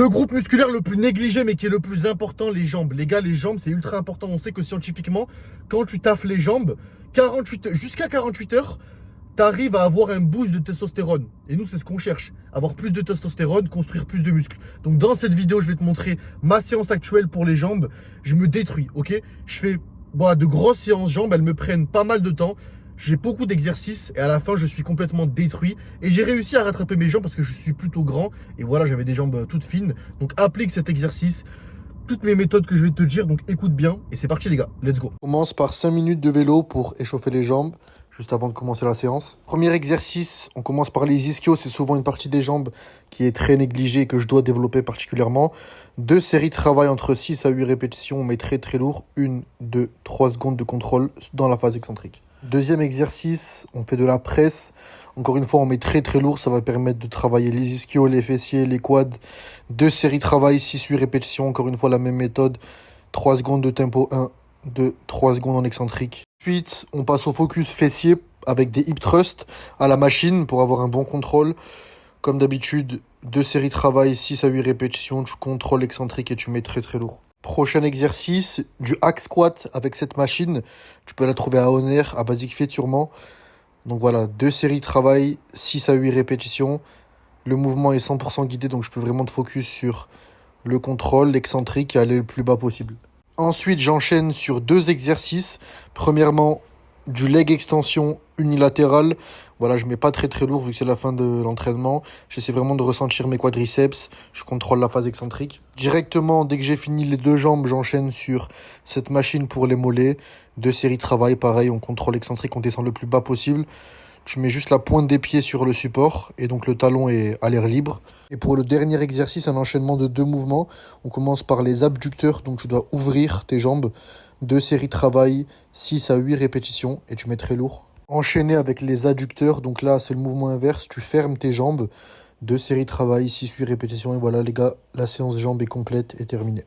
Le groupe musculaire le plus négligé mais qui est le plus important, les jambes. Les gars, les jambes, c'est ultra important. On sait que scientifiquement, quand tu taffes les jambes, jusqu'à 48 heures, tu arrives à avoir un boost de testostérone. Et nous, c'est ce qu'on cherche. Avoir plus de testostérone, construire plus de muscles. Donc dans cette vidéo, je vais te montrer ma séance actuelle pour les jambes. Je me détruis, ok? Je fais de grosses séances jambes, elles me prennent pas mal de temps. J'ai beaucoup d'exercices et à la fin, je suis complètement détruit. Et j'ai réussi à rattraper mes jambes parce que je suis plutôt grand. Et voilà, j'avais des jambes toutes fines. Donc applique cet exercice, toutes mes méthodes que je vais te dire. Donc écoute bien. Et c'est parti les gars, let's go. On commence par 5 minutes de vélo pour échauffer les jambes, juste avant de commencer la séance. Premier exercice, on commence par les ischios. C'est souvent une partie des jambes qui est très négligée et que je dois développer particulièrement. 2 séries de travail entre 6 à 8 répétitions, mais très très lourd. 1, 2, 3 secondes de contrôle dans la phase excentrique. Deuxième exercice, on fait de la presse. Encore une fois, on met très très lourd. Ça va permettre de travailler les ischios, les fessiers, les quads. 2 séries de travail, 6-8 répétitions. Encore une fois, la même méthode. 3 secondes de tempo 1, 2, 3 secondes en excentrique. Ensuite, on passe au focus fessier avec des hip thrusts à la machine pour avoir un bon contrôle. Comme d'habitude, 2 séries de travail, 6 à 8 répétitions. Tu contrôles l'excentrique et tu mets très très lourd. Prochain exercice, du hack squat avec cette machine. Tu peux la trouver à Honor, à Basic Fit sûrement. Donc voilà, 2 séries de travail, 6 à 8 répétitions. Le mouvement est 100% guidé, donc je peux vraiment te focus sur le contrôle, l'excentrique et aller le plus bas possible. Ensuite, j'enchaîne sur 2 exercices. Premièrement, du leg extension unilatérale. Voilà, je mets pas très très lourd vu que c'est la fin de l'entraînement. J'essaie vraiment de ressentir mes quadriceps. Je contrôle la phase excentrique. Directement, dès que j'ai fini les 2 jambes, j'enchaîne sur cette machine pour les mollets. 2 séries de travail, pareil, on contrôle l'excentrique, on descend le plus bas possible. Tu mets juste la pointe des pieds sur le support et donc le talon est à l'air libre. Et pour le dernier exercice, un enchaînement de 2 mouvements. On commence par les abducteurs, donc tu dois ouvrir tes jambes. 2 séries de travail, 6 à 8 répétitions et tu mets très lourd. Enchaîner avec les adducteurs, donc là c'est le mouvement inverse, tu fermes tes jambes. 2 séries de travail, 6-8 répétitions et voilà les gars, la séance jambes est complète et terminée.